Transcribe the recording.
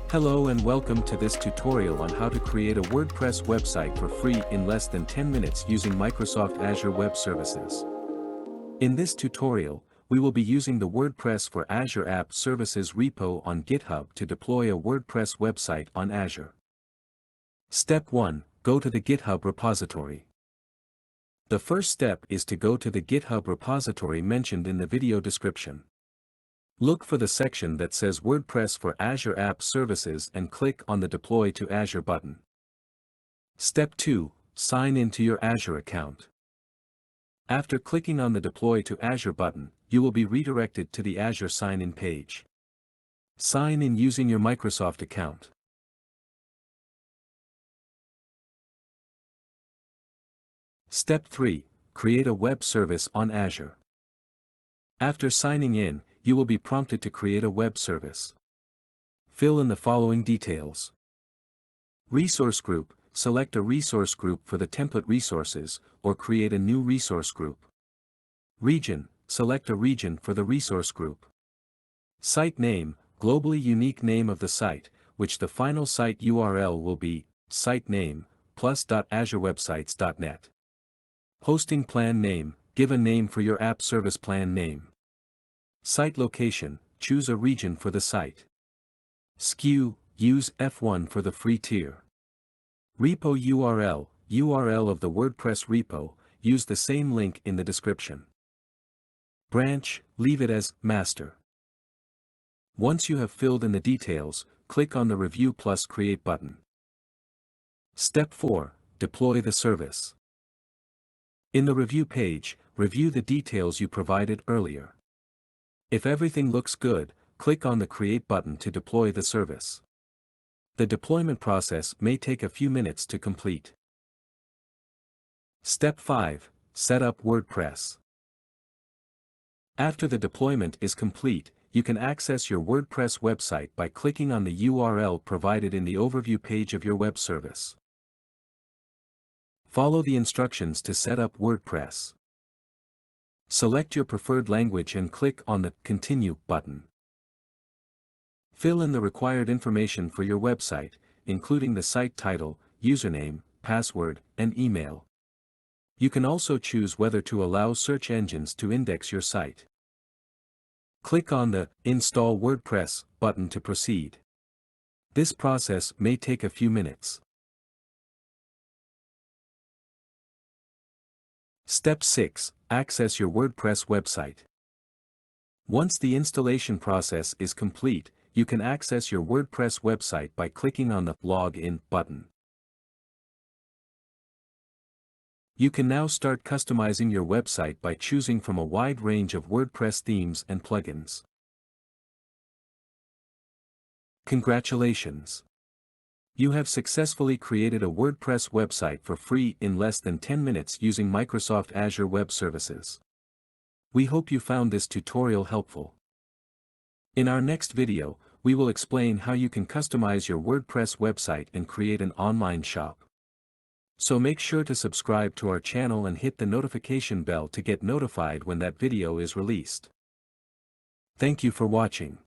Hello and welcome to this tutorial on how to create a WordPress website for free in less than 10 minutes using Microsoft Azure Web Services. In this tutorial, we will be using the WordPress for Azure App Services repo on GitHub to deploy a WordPress website on Azure. Step 1. Go to the GitHub repository. The first step is to go to the GitHub repository mentioned in the video description. Look for the section that says WordPress for Azure App Services and click on the Deploy to Azure button. Step 2. Sign into your Azure account. After clicking on the Deploy to Azure button, you will be redirected to the Azure sign-in page. Sign in using your Microsoft account. Step 3. Create a web service on Azure. After signing in, you will be prompted to create a web service. Fill in the following details. Resource group, select a resource group for the template resources, or create a new resource group. Region, select a region for the resource group. Site name, globally unique name of the site, which the final site URL will be, site name, plus.azurewebsites.net. Hosting plan name, give a name for your app service plan name. Site location, choose a region for the site. SKU, use F1 for the free tier. Repo URL, URL of the WordPress repo, use the same link in the description. Branch, leave it as master. Once you have filled in the details, click on the Review plus Create button. Step 4. Deploy the service. In the review page, review the details you provided earlier. If everything looks good, click on the Create button to deploy the service. The deployment process may take a few minutes to complete. Step 5. Set up WordPress. After the deployment is complete, you can access your WordPress website by clicking on the URL provided in the overview page of your web service. Follow the instructions to set up WordPress. Select your preferred language and click on the Continue button. Fill in the required information for your website, including the site title, username, password, and email. You can also choose whether to allow search engines to index your site. Click on the Install WordPress button to proceed. This process may take a few minutes. Step 6. Access your WordPress website. Once the installation process is complete, you can access your WordPress website by clicking on the Log In button. You can now start customizing your website by choosing from a wide range of WordPress themes and plugins. Congratulations! You have successfully created a WordPress website for free in less than 10 minutes using Microsoft Azure Web Services. We hope you found this tutorial helpful. In our next video, we will explain how you can customize your WordPress website and create an online shop. So make sure to subscribe to our channel and hit the notification bell to get notified when that video is released. Thank you for watching.